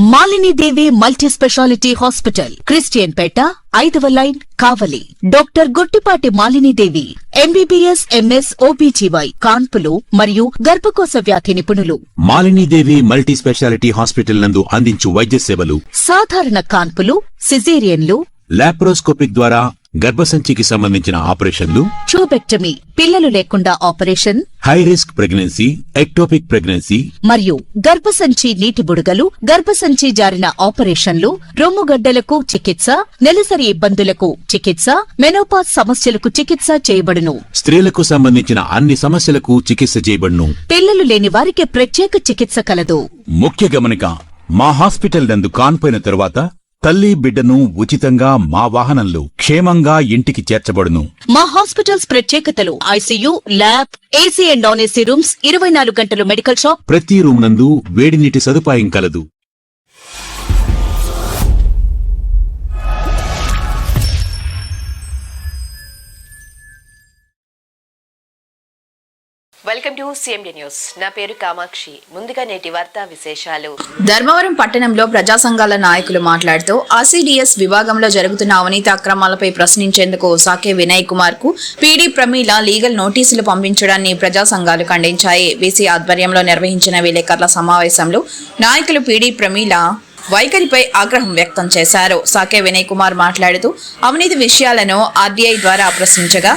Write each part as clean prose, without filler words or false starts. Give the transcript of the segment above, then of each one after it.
మాలిని దేవి multi speciality hospital, Christian పేట, 5వ line, కావలి. Doctor Guttipati Malini దేవి MBBS, MS, OBGY, కాన్పులు మరియు గర్భకోశ వ్యాధి నిపుణులు. మాలిని దేవి మల్టీ స్పెషాలిటీ హాస్పిటల్ నందు అందించు వైద్య సేవలు: సాధారణ కాన్పులు, సిజేరియన్లు, లాప్రోస్కోపిక్ ద్వారా గర్భసంచికి సంబంధించిన ఆపరేషన్లు, ట్యూబెక్టమీ, పిల్లలు లేకుండా operation, high risk pregnancy, ectopic pregnancy మరియు గర్భసంచి నీటి బుడగలు, గర్భసంచి జారిన ఆపరేషన్లు, రొమ్ముగడ్డలకు చికిత్స, నెలసరి ఇబ్బందులకు చికిత్స, మెనోపాజ్ సమస్యలకు చికిత్స చేయబడును. స్త్రీలకు సంబంధించిన అన్ని సమస్యలకు చికిత్స చేయబడును. పిల్లలు లేని వారికి ప్రత్యేక చికిత్స కలదు. ముఖ్య గమనిక: మా హాస్పిటల్ నందు కాన్పోయిన తరువాత తల్లి బిడ్డను ఉచితంగా మా వాహనంలో క్షేమంగా ఇంటికి చేర్చబడును. మా హాస్పిటల్స్ ప్రత్యేకతలు: ICU, lab, AC and non AC rooms, 24 గంటలు మెడికల్ షాప్, ప్రతి రూమ్ నందు వేడి నీటి సదుపాయం కలదు. Welcome to CMD news. నా పేరు కామాక్షి. ముందుగా నేటి వార్తా విశేషాలు. ధర్మవరం పట్టణంలో ప్రజా సంఘాల నాయకులు మాట్లాడుతూ ఆర్సీడీఎస్ విభాగంలో జరుగుతున్న అవినీతి అక్రమాలపై ప్రశ్నించేందుకు సాకే వినయ్ కుమార్ కు పీడీ ప్రమీల లీగల్ నోటీసులు పంపించడాన్ని ప్రజా సంఘాలు ఖండించాయి. బీసీ ఆధ్వర్యంలో నిర్వహించిన విలేకరుల సమావేశంలో నాయకులు పీడీ ప్రమీల వైఖరిపై ఆగ్రహం వ్యక్తం చేశారు. సాకే వినయ్ కుమార్ మాట్లాడుతూ అవినీతి విషయాలను ఆర్డీఐ ద్వారా ప్రశ్నించగా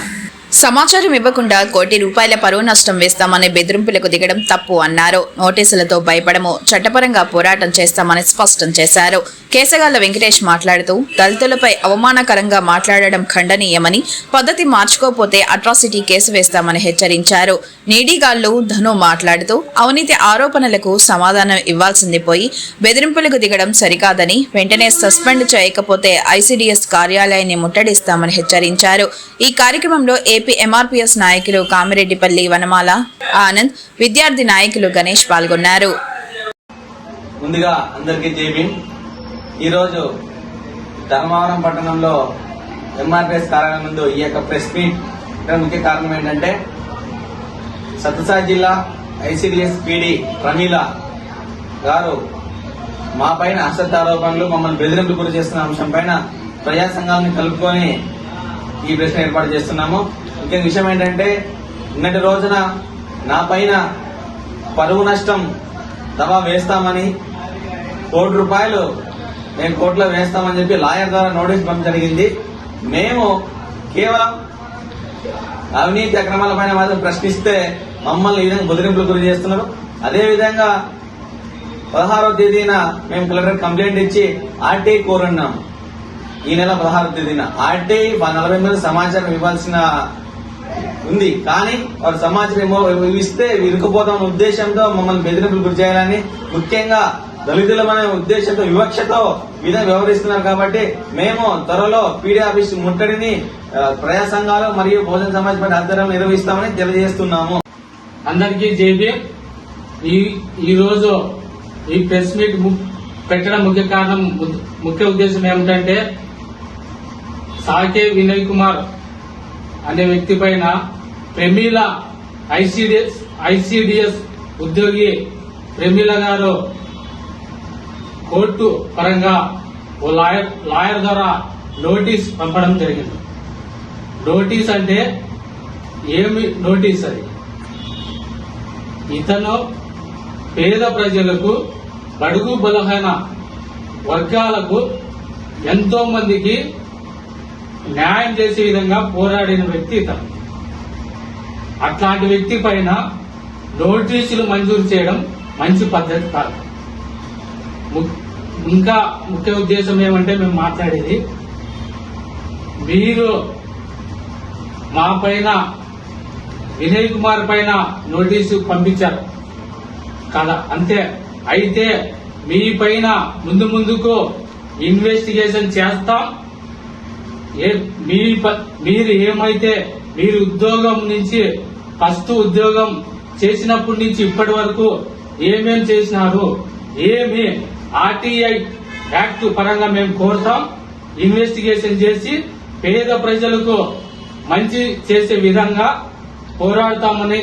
సమాచారం ఇవ్వకుండా ₹1,00,00,000 పరువు నష్టం వేస్తామనే బెదిరింపులకు దిగడం తప్పు అన్నారు. నోటీసులతో భయపడము, చట్టపరంగా పోరాటం చేస్తామని స్పష్టం చేశారు. కేశగాళ్ల వెంకటేష్ మాట్లాడుతూ దళితులపై అవమానకరంగా మాట్లాడడం ఖండనీయమని, పద్ధతి మార్చుకోపోతే అట్రాసిటీ కేసు వేస్తామని హెచ్చరించారు. నీడిగాళ్లు ధను మాట్లాడుతూ అవినీతి ఆరోపణలకు సమాధానం ఇవ్వాల్సింది పోయి బెదిరింపులకు దిగడం సరికాదని, వెంటనే సస్పెండ్ చేయకపోతే ఐసీడీఎస్ కార్యాలయాన్ని ముట్టడిస్తామని హెచ్చరించారు. ఈ కార్యక్రమంలో ఏపీ ఎంఆర్పీఎస్ నాయకులు కామిరెడ్డిపల్లి వనమాల ఆనంద్, విద్యార్థి నాయకులు గణేష్ పాల్గొన్నారు. ముందుగా అందరికీ జై భీమ్. ఈరోజు ధర్మవరం పట్టణంలో ఎంఆర్పీఎస్ కార్యాలయం ముందు ఈ యొక్క ప్రెస్ మీట్ ముఖ్య కారణం ఏంటంటే, సత్యసాయి జిల్లా ఐసీడీఎస్ పీడీ ప్రమీల గారు మా పైన అసత్య ఆరోపణలు, మమ్మల్ని బెదిరింపులు గురి చేస్తున్న అంశం పైన ప్రజా సంఘాలను కలుపుకొని ఈ ప్రశ్న ఏర్పాటు చేస్తున్నాము. ముఖ్య విషయం ఏంటంటే, నిన్నటి రోజున నా పైన పరువు నష్టం దావా వేస్తామని ₹1,00,00,000 మేము కోర్టులో వేస్తామని చెప్పి లాయర్ ద్వారా నోటీస్ పంపడం జరిగింది. మేము కేవలం అవినీతి అక్రమాలపైన మాత్రం ప్రశ్నిస్తే మమ్మల్ని ఈ విధంగా బెదిరింపులు గురి చేస్తున్నారు. అదేవిధంగా 16వ తేదీన మేము కలెక్టర్ కంప్లైంట్ ఇచ్చి ఆర్టీఐ కోరున్నాము. ఈ నెల 16వ తేదీన ఆర్టీఐ 40 మంది సమాచారం ఇవ్వాల్సిన ఉంది. కానీ వారు సమాచారం ఇస్తే ఇరుకుపోతామన్న ఉద్దేశంతో మమ్మల్ని బెదిరింపులు గురి చేయాలని, ముఖ్యంగా దళితులమనే ఉద్దేశంతో వివక్షతో వ్యవహరిస్తున్నారు. కాబట్టి మేము త్వరలో పీడీ ఆఫీస్ ముట్టడిని ప్రజా సంఘాలు మరియు బహుజన సమాజ్ పార్టీ ఆధ్వర్యంలో నిర్వహిస్తామని తెలియజేస్తున్నాము. అందరికీ జై భీమ్. ఈ రోజు ఈ ప్రెస్ మీట్ పెట్టడం ముఖ్య ఉద్దేశం ఏమిటంటే, సాకే వినయ్ కుమార్ అనే వ్యక్తి పైన ప్రమీల ఐసీడీఎస్ ఉద్యోగి ప్రమీల గారు కోర్టు పరంగా ఓ లాయర్ ద్వారా నోటీస్ పంపడం జరిగింది. నోటీస్ అంటే ఏమి నోటీస్? అది ఇతను పేద ప్రజలకు, బడుగు బలహీన వర్గాలకు, ఎంతో మందికి న్యాయం చేసే విధంగా పోరాడిన వ్యక్తి ఇతను. అట్లాంటి వ్యక్తి పైన నోటీసులు మంజూరు చేయడం మంచి పద్ధతి కాదు. ఇంకా ముఖ్య ఉద్దేశం ఏమంటే, మేము మాట్లాడేది, మీరు మా పైన వినయ్ కుమార్ పైన నోటీసు పంపించారు కదా, అంతే. అయితే మీ పైన ముందుకు ఇన్వెస్టిగేషన్ చేస్తాం. మీరు ఏమైతే మీరు ఉద్యోగం నుంచి ఫస్ట్ ఉద్యోగం చేసినప్పటి నుంచి ఇప్పటి వరకు ఏమేం చేసినారు, ఏమి ఆర్టీఐ యాక్ట్ పరంగా మేము కోరుతాం. ఇన్వెస్టిగేషన్ చేసి పేద ప్రజలకు మంచి చేసే విధంగా పోరాడతామని